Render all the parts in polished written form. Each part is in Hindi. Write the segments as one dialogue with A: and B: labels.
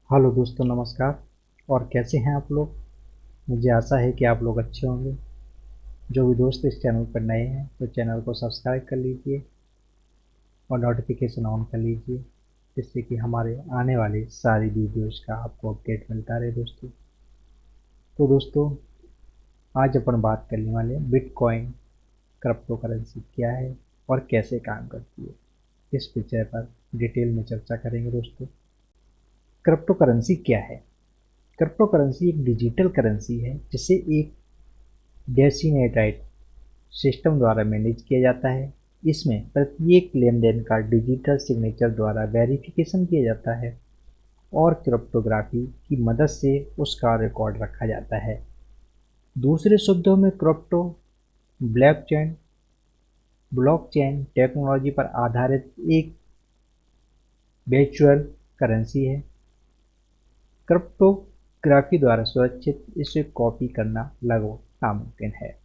A: हेलो दोस्तों, नमस्कार। और कैसे हैं आप लोग? मुझे आशा है कि आप लोग अच्छे होंगे। जो भी दोस्त इस चैनल पर नए हैं तो चैनल को सब्सक्राइब कर लीजिए और नोटिफिकेशन ऑन कर लीजिए, जिससे कि हमारे आने वाली सारी वीडियोज़ का आपको अपडेट मिलता रहे दोस्तों। तो दोस्तों, आज अपन बात करने वाले हैं बिटकॉइन क्रिप्टो करेंसी क्या है और कैसे काम करती है। इस विषय पर डिटेल में चर्चा करेंगे दोस्तों। क्रिप्टो करेंसी क्या है? क्रिप्टो करेंसी एक डिजिटल करेंसी है जिसे एक डेसिनेटाइड सिस्टम द्वारा मैनेज किया जाता है। इसमें प्रत्येक लेनदेन का डिजिटल सिग्नेचर द्वारा वेरिफिकेशन किया जाता है और क्रिप्टोग्राफी की मदद से उसका रिकॉर्ड रखा जाता है। दूसरे शब्दों में क्रिप्टो ब्लॉकचेन ब्लॉकचेन टेक्नोलॉजी पर आधारित एक वर्चुअल करेंसी है। क्रिप्टोग्राफी द्वारा सुरक्षित इसे कॉपी करना लगभग नामुमकिन है।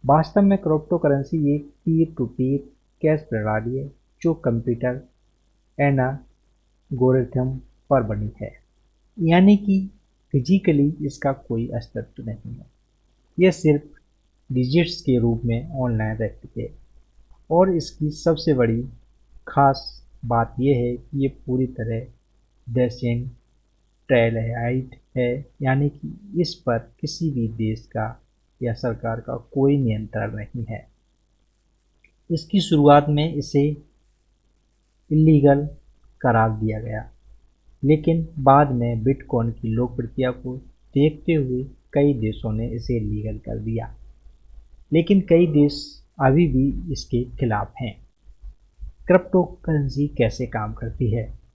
A: वास्तव में क्रिप्टो करेंसी एक पीयर टू पीयर कैश प्रणाली है जो कंप्यूटर एल्गोरिथम पर बनी है, यानी कि फिजिकली इसका कोई अस्तित्व नहीं है। यह सिर्फ डिजिट्स के रूप में ऑनलाइन रहती है और इसकी सबसे बड़ी खास बात यह है कि ये पूरी तरह डिसेंट्रलाइज्ड है, यानी कि इस पर किसी भी देश का या सरकार का कोई नियंत्रण नहीं है। इसकी शुरुआत में इसे इलीगल करार दिया गया, लेकिन बाद में बिटकॉइन की लोकप्रियता को देखते हुए कई देशों ने इसे लीगल कर दिया, लेकिन कई देश अभी भी इसके खिलाफ हैं। क्रिप्टो करेंसी कैसे काम करती है?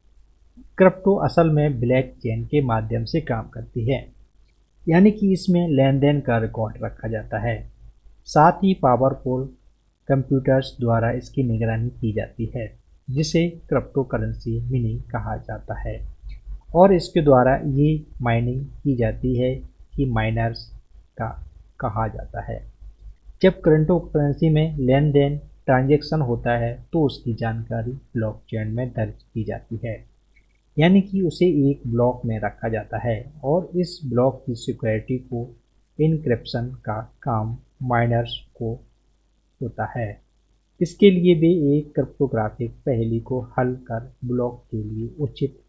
A: क्रिप्टो असल में ब्लॉकचेन के माध्यम से काम करती है, यानी कि इसमें लेन-देन का रिकॉर्ड रखा जाता है। साथ ही पावरफुल कंप्यूटर्स द्वारा इसकी निगरानी की जाती है, जिसे क्रिप्टो करेंसी मिनिंग कहा जाता है। और इसके द्वारा ये माइनिंग की जाती है कि माइनर्स का कहा जाता है। जब क्रिप्टो करेंसी में लेन देन ट्रांजैक्शन होता है तो उसकी जानकारी ब्लॉकचेन में दर्ज की जाती है, यानी कि उसे एक ब्लॉक में रखा जाता है और इस ब्लॉक की सिक्योरिटी को इनक्रिप्शन का काम माइनर्स को होता है। इसके लिए वे एक क्रिप्टोग्राफिक पहेली को हल कर ब्लॉक के लिए उचित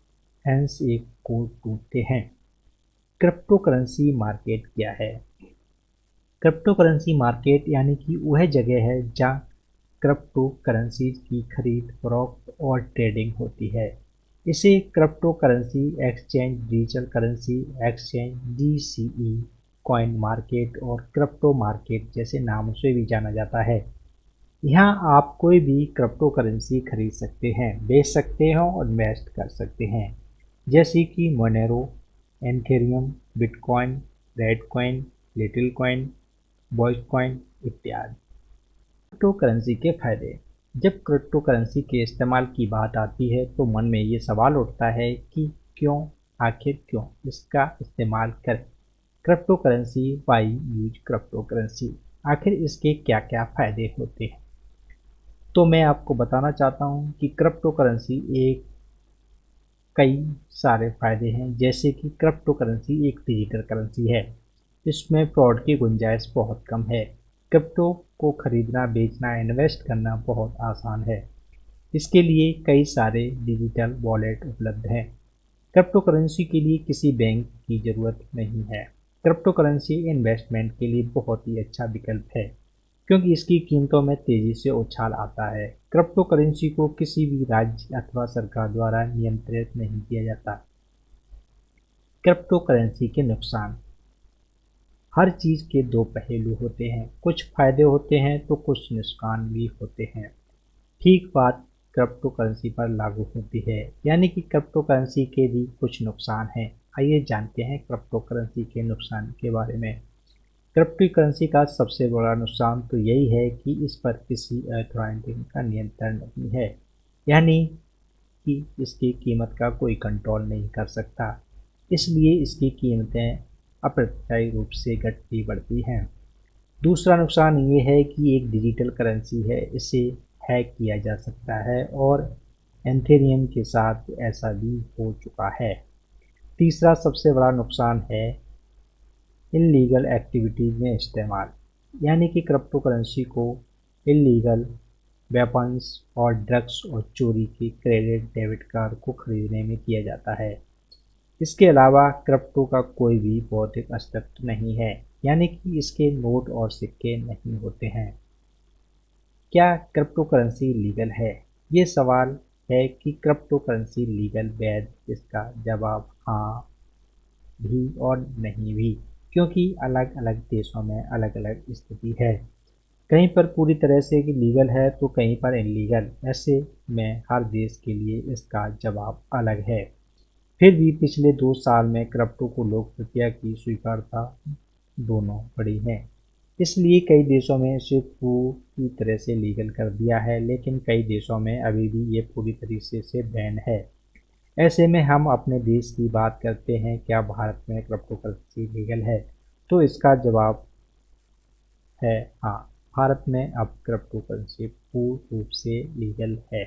A: हैंस एक कोड ढूंढते हैं। क्रिप्टो करेंसी मार्केट क्या है? क्रिप्टो करेंसी मार्केट यानी कि वह जगह है जहां क्रिप्टो करेंसी की खरीद फरोख्त और ट्रेडिंग होती है। इसे crypto currency exchange, digital currency exchange, DCE, coin market और क्रिप्टो मार्केट जैसे नामों से भी जाना जाता है। यहाँ आप कोई भी क्रिप्टो करेंसी खरीद सकते हैं, बेच सकते हैं और इन्वेस्ट कर सकते हैं, जैसे कि Monero, Ethereum, Bitcoin, Reddcoin, little coin, बॉयकॉइन इत्यादि। क्रिप्टो करेंसी के फायदे। जब क्रिप्टो करेंसी के इस्तेमाल की बात आती है तो मन में ये सवाल उठता है कि क्यों, आखिर क्यों इसका इस्तेमाल करें। Cryptocurrency, why use cryptocurrency, आखिर इसके क्या क्या फायदे होते हैं। तो मैं आपको बताना चाहता हूँ कि क्रिप्टो करेंसी एक कई सारे फायदे हैं, जैसे कि क्रिप्टो करेंसी एक डिजिटल करेंसी है। इसमें फ्रॉड की गुंजाइश बहुत कम है। क्रिप्टो को खरीदना, बेचना, इन्वेस्ट करना बहुत आसान है। इसके लिए कई सारे डिजिटल वॉलेट उपलब्ध हैं। क्रिप्टो करेंसी के लिए किसी बैंक की ज़रूरत नहीं है। क्रिप्टो करेंसी इन्वेस्टमेंट के लिए बहुत ही अच्छा विकल्प है, क्योंकि इसकी कीमतों में तेजी से उछाल आता है। क्रिप्टो करेंसी को किसी भी राज्य अथवा सरकार द्वारा नियंत्रित नहीं किया जाता। क्रिप्टो करेंसी के नुकसान। हर चीज़ के दो पहलू होते हैं, कुछ फायदे होते हैं तो कुछ नुकसान भी होते हैं। ठीक बात क्रिप्टो करेंसी पर लागू होती है, यानी कि क्रिप्टो करेंसी के भी कुछ नुकसान हैं। आइए जानते हैं क्रिप्टो करेंसी के नुकसान के बारे में। क्रिप्टो करेंसी का सबसे बड़ा नुकसान तो यही है कि इस पर किसी अथॉरिटी का नियंत्रण नहीं है, यानी कि इसकी कीमत का कोई कंट्रोल नहीं कर सकता। इसलिए इसकी कीमतें अप्रत्याशित रूप से घटती बढ़ती हैं। दूसरा नुकसान ये है कि एक डिजिटल करेंसी है, इसे हैक किया जा सकता है और एथेरियम के साथ ऐसा भी हो चुका है। तीसरा सबसे बड़ा नुकसान है इल्लीगल एक्टिविटीज़ में इस्तेमाल, यानी कि क्रिप्टो करेंसी को इल्लीगल वेपन्स और ड्रग्स और चोरी के क्रेडिट डेबिट कार्ड को खरीदने में किया जाता है। इसके अलावा क्रिप्टो का कोई भी भौतिक अस्तित्व नहीं है, यानी कि इसके नोट और सिक्के नहीं होते हैं। क्या क्रिप्टो करेंसी लीगल है? ये सवाल है कि क्रिप्टो करेंसी लीगल वैध? इसका जवाब हाँ भी और नहीं भी, क्योंकि अलग अलग देशों में अलग अलग स्थिति है। कहीं पर पूरी तरह से कि लीगल है तो कहीं पर इलीगल। ऐसे में हर देश के लिए इसका जवाब अलग है। फिर भी पिछले 2 साल में क्रिप्टो को लोकप्रियता की स्वीकार्यता दोनों बढ़ी है। इसलिए कई देशों में इसे पूरी तरह से लीगल कर दिया है, लेकिन कई देशों में अभी भी ये पूरी तरीके से बैन है। ऐसे में हम अपने देश की बात करते हैं, क्या भारत में क्रिप्टो करेंसी लीगल है? तो इसका जवाब है हाँ, भारत में अब क्रिप्टो करेंसी पूर्ण रूप से लीगल है।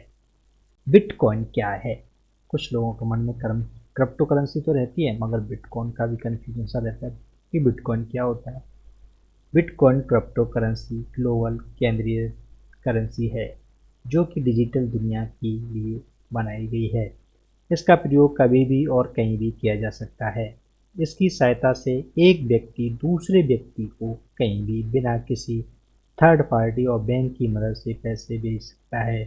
A: बिटकॉइन क्या है? कुछ लोगों के मन में क्रिप्टो करेंसी तो रहती है, मगर बिटकॉइन का भी कन्फ्यूजन सा रहता है कि बिटकॉइन क्या होता है। बिटकॉइन क्रिप्टो करेंसी ग्लोबल केंद्रीय करेंसी है, जो कि डिजिटल दुनिया के लिए बनाई गई है। इसका प्रयोग कभी भी और कहीं भी किया जा सकता है। इसकी सहायता से एक व्यक्ति दूसरे व्यक्ति को कहीं भी बिना किसी थर्ड पार्टी और बैंक की मदद से पैसे भेज सकता है।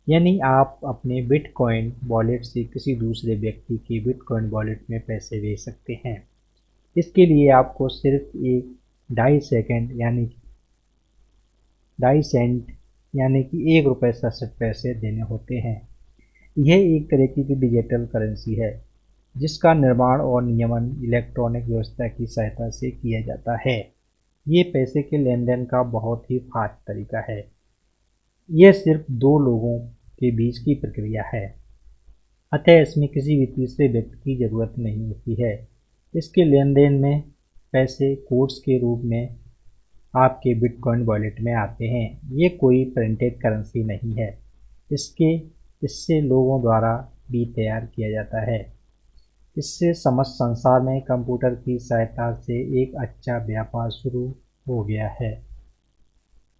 A: यानी आप अपने बिटकॉइन वॉलेट से किसी दूसरे व्यक्ति के बिटकॉइन वॉलेट में पैसे भेज सकते हैं। इसके लिए आपको सिर्फ एक 2.5 सेकंड यानी 2.5 सेंट यानी कि 1 रुपये 67 पैसे देने होते हैं। यह एक तरीके की डिजिटल करेंसी है, जिसका निर्माण और नियमन इलेक्ट्रॉनिक व्यवस्था की सहायता से किया जाता है। ये पैसे के लेन देन का बहुत ही फास्ट तरीका है। यह सिर्फ 2 लोगों के बीच की प्रक्रिया है, अतः इसमें किसी भी तीसरे व्यक्ति की ज़रूरत नहीं होती है। इसके लेन देन में पैसे कोड्स के रूप में आपके बिटकॉइन वॉलेट में आते हैं। ये कोई प्रिंटेड करेंसी नहीं है। इससे लोगों द्वारा भी तैयार किया जाता है। इससे समस्त संसार में कंप्यूटर की सहायता से एक अच्छा व्यापार शुरू हो गया है।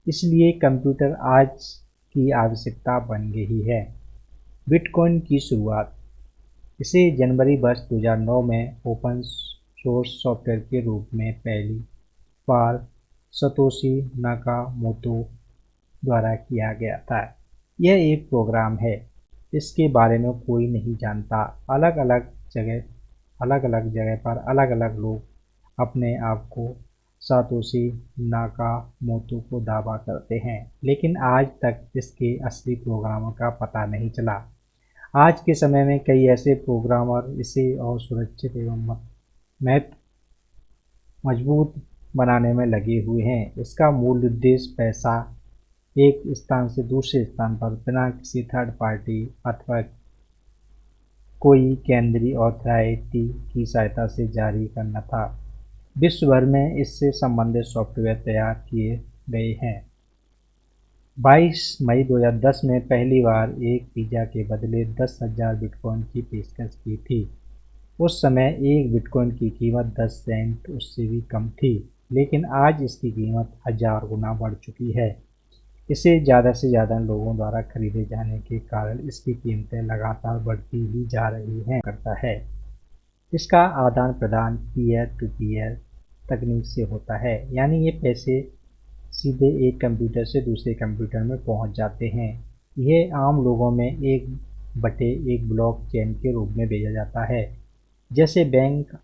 A: इसलिए कंप्यूटर आज की आवश्यकता बन गई है। बिटकॉइन की शुरुआत, इसे जनवरी वर्ष 2009 में ओपन सोर्स सॉफ्टवेयर के रूप में पहली बार सतोशी नाकामोतो द्वारा किया गया था। यह एक प्रोग्राम है, इसके बारे में कोई नहीं जानता। अलग अलग जगह पर अलग अलग लोग अपने आप को सातोशी नाकामोतो को दावा करते हैं, लेकिन आज तक इसके असली प्रोग्रामर का पता नहीं चला। आज के समय में कई ऐसे प्रोग्रामर इसे और सुरक्षित एवं मजबूत बनाने में लगे हुए हैं। इसका मूल उद्देश्य पैसा एक स्थान से दूसरे स्थान पर बिना किसी थर्ड पार्टी अथवा कोई केंद्रीय अथॉरिटी की सहायता से जारी करना था। विश्व भर में इससे संबंधित सॉफ्टवेयर तैयार किए गए हैं। 22 मई 2010 में पहली बार एक पिज़्ज़ा के बदले 10,000 बिटकॉइन की पेशकश की थी। उस समय एक बिटकॉइन की कीमत 10 सेंट उससे भी कम थी, लेकिन आज इसकी कीमत 1000 गुना बढ़ चुकी है। इसे ज़्यादा से ज़्यादा लोगों द्वारा खरीदे जाने के कारण इसकी कीमतें लगातार बढ़ती ही जा रही हैं करता है। इसका आदान प्रदान पीयर टू पीयर तकनीक से होता है, यानी ये पैसे सीधे एक कंप्यूटर से दूसरे कंप्यूटर में पहुंच जाते हैं। यह आम लोगों में 1/1 ब्लॉक चेन के रूप में भेजा जाता है। जैसे बैंक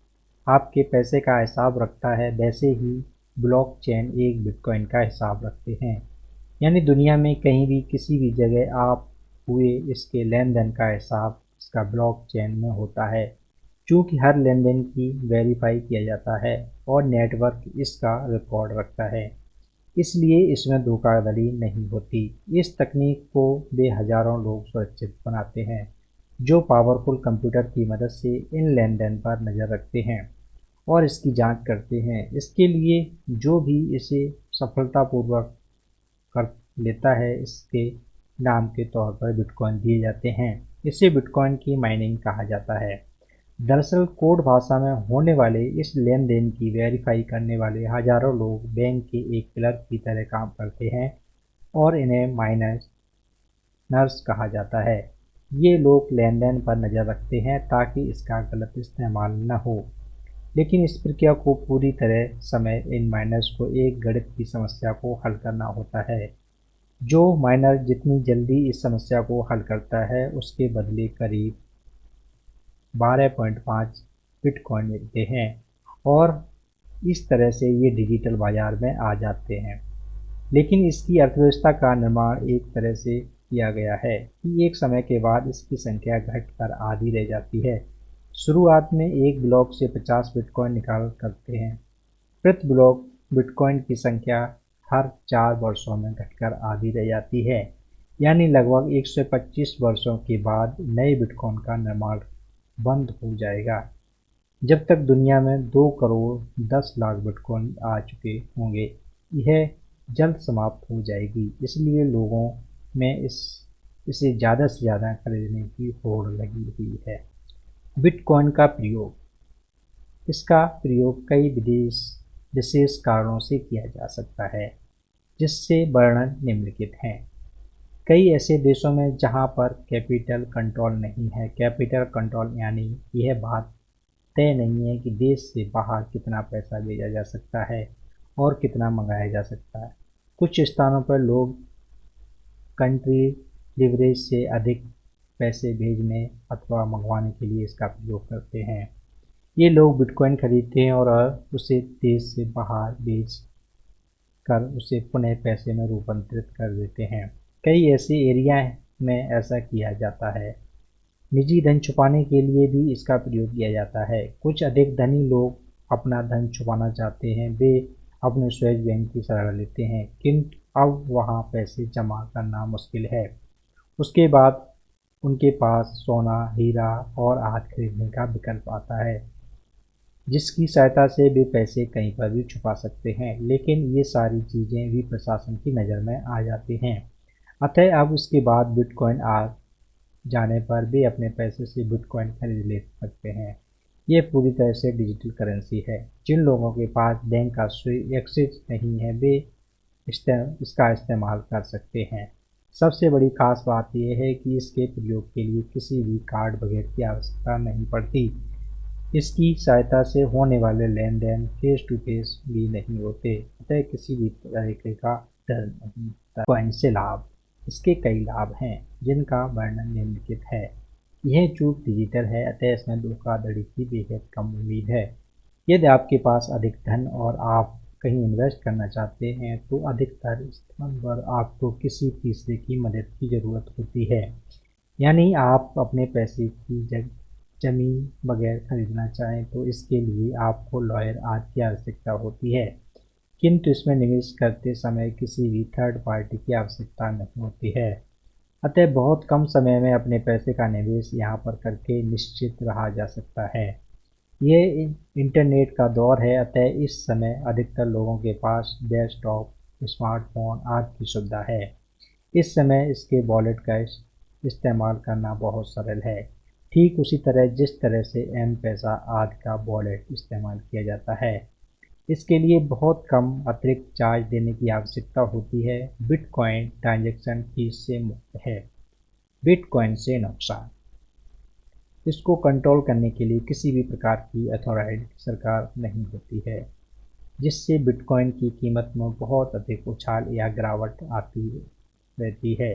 A: आपके पैसे का हिसाब रखता है, वैसे ही ब्लॉक चेन एक बिटकॉइन का हिसाब रखते हैं। यानी दुनिया में कहीं भी किसी भी जगह आप हुए इसके लेन देन का हिसाब इसका ब्लॉक चेन में होता है। चूँकि हर लेन देन की वेरीफाई किया जाता है और नेटवर्क इसका रिकॉर्ड रखता है, इसलिए इसमें धोखाधड़ी नहीं होती। इस तकनीक को वे हजारों लोग सुरक्षित बनाते हैं, जो पावरफुल कंप्यूटर की मदद से इन लेन देन पर नज़र रखते हैं और इसकी जांच करते हैं। इसके लिए जो भी इसे सफलतापूर्वक कर लेता है, इसके नाम के तौर पर बिटकॉइन दिए जाते हैं। इसे बिटकॉइन की माइनिंग कहा जाता है। दरअसल कोड भाषा में होने वाले इस लेन देन की वेरीफाई करने वाले हजारों लोग बैंक के एक क्लर्क की तरह काम करते हैं और इन्हें माइनर्स कहा जाता है। ये लोग लेन देन पर नज़र रखते हैं ताकि इसका गलत इस्तेमाल न हो, लेकिन इस प्रक्रिया को पूरी तरह समय इन माइनर्स को एक गणित की समस्या को हल करना होता है। जो माइनर जितनी जल्दी इस समस्या को हल करता है उसके बदले करीब 12.5 बिटकॉइन मिलते हैं और इस तरह से ये डिजिटल बाजार में आ जाते हैं। लेकिन इसकी अर्थव्यवस्था का निर्माण एक तरह से किया गया है कि एक समय के बाद इसकी संख्या घटकर आधी रह जाती है। शुरुआत में एक ब्लॉक से 50 बिटकॉइन निकाल करते हैं। प्रति ब्लॉक बिटकॉइन की संख्या हर 4 वर्षों में घटकर आधी रह जाती है, यानी लगभग 125 वर्षों के बाद नए बिटकॉइन का निर्माण बंद हो जाएगा। जब तक दुनिया में 2 करोड़ 10 लाख बिटकॉइन आ चुके होंगे, यह जल्द समाप्त हो जाएगी। इसलिए लोगों में इसे ज़्यादा से ज़्यादा खरीदने की होड़ लगी हुई है। बिटकॉइन का प्रयोग। इसका प्रयोग कई विशेष कारणों से किया जा सकता है, जिससे वर्णन निम्नलिखित हैं। कई ऐसे देशों में जहां पर कैपिटल कंट्रोल नहीं है। कैपिटल कंट्रोल यानी यह बात तय नहीं है कि देश से बाहर कितना पैसा भेजा जा सकता है और कितना मंगाया जा सकता है। कुछ स्थानों पर लोग कंट्री लिवरेज से अधिक पैसे भेजने अथवा मंगवाने के लिए इसका प्रयोग करते हैं। ये लोग बिटकॉइन खरीदते हैं और उसे देश से बाहर बेच कर उसे पुनः पैसे में रूपांतरित कर देते हैं। कई ऐसे एरिया में ऐसा किया जाता है। निजी धन छुपाने के लिए भी इसका प्रयोग किया जाता है। कुछ अधिक धनी लोग अपना धन छुपाना चाहते हैं, वे अपने स्वेज बैंक की सहारा लेते हैं, किंतु अब वहाँ पैसे जमा करना मुश्किल है। उसके बाद उनके पास सोना, हीरा और आदि खरीदने का विकल्प आता है, जिसकी सहायता से वे पैसे कहीं पर भी छुपा सकते हैं। लेकिन ये सारी चीज़ें भी प्रशासन की नज़र में आ जाती हैं। अतः अब उसके बाद बिटकॉइन आ जाने पर वे अपने पैसे से बिटकॉइन खरीद ले सकते हैं। ये पूरी तरह से डिजिटल करेंसी है। जिन लोगों के पास बैंक का एक्सेस नहीं है, वे इसका इस्तेमाल कर सकते हैं। सबसे बड़ी खास बात यह है कि इसके प्रयोग के लिए किसी भी कार्ड वगैरह की आवश्यकता नहीं पड़ती। इसकी सहायता से होने वाले लेन देन फेस टू फेस भी नहीं होते, अतः किसी भी तरीके का डर नहीं होता। कॉइन से लाभ। इसके कई लाभ हैं जिनका वर्णन निम्नलिखित है। यह चूक डिजिटल है, अतः इसमें धोखाधड़ी की बेहद कम उम्मीद है। यदि आपके पास अधिक धन और आप कहीं इन्वेस्ट करना चाहते हैं तो अधिकतर स्थान पर आपको किसी तीसरे की मदद की ज़रूरत होती है। यानी आप अपने पैसे की जमीन वगैरह खरीदना चाहें तो इसके लिए आपको लॉयर आदि की आवश्यकता होती है, किंतु इसमें निवेश करते समय किसी भी थर्ड पार्टी की आवश्यकता नहीं होती है। अतः बहुत कम समय में अपने पैसे का निवेश यहाँ पर करके निश्चित रहा जा सकता है। ये इंटरनेट का दौर है, अतः इस समय अधिकतर लोगों के पास डेस्कटॉप, स्मार्टफोन आदि की सुविधा है। इस समय इसके वॉलेट का इस्तेमाल करना बहुत सरल है, ठीक उसी तरह जिस तरह से M-पैसा आदि का वॉलेट इस्तेमाल किया जाता है। इसके लिए बहुत कम अतिरिक्त चार्ज देने की आवश्यकता होती है। बिटकॉइन ट्रांजैक्शन फीस से मुक्त है। बिटकॉइन से नुकसान। इसको कंट्रोल करने के लिए किसी भी प्रकार की अथॉराइज्ड सरकार नहीं होती है, जिससे बिटकॉइन की कीमत में बहुत अधिक उछाल या गिरावट आती रहती है,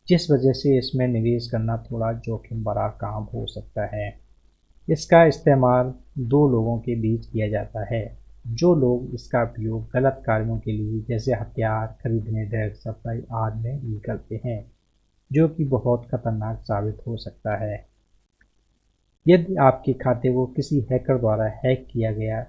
A: जिस वजह से इसमें निवेश करना थोड़ा जोखिम भरा काम हो सकता है। इसका इस्तेमाल 2 लोगों के बीच किया जाता है। जो लोग इसका उपयोग गलत कार्यों के लिए जैसे हथियार खरीदने, ड्रग सप्लाई आदि में भी करते हैं, जो कि बहुत खतरनाक साबित हो सकता है। यदि आपके खाते को किसी हैकर द्वारा हैक किया गया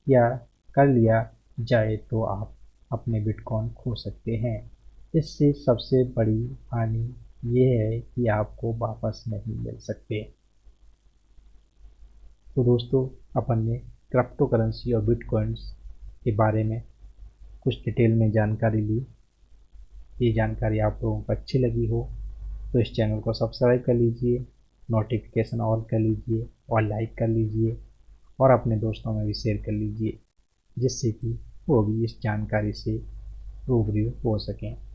A: या कर लिया जाए तो आप अपने बिटकॉइन खो सकते हैं। इससे सबसे बड़ी हानि ये है कि आपको वापस नहीं मिल सकते। तो दोस्तों, अपन ने क्रिप्टो करेंसी और बिटकॉइंस के बारे में कुछ डिटेल में जानकारी ली। ये जानकारी आप लोगों को अच्छी लगी हो तो इस चैनल को सब्सक्राइब कर लीजिए, नोटिफिकेशन ऑन कर लीजिए और लाइक कर लीजिए और अपने दोस्तों में भी शेयर कर लीजिए, जिससे कि वो भी इस जानकारी से रूबरू हो सकें।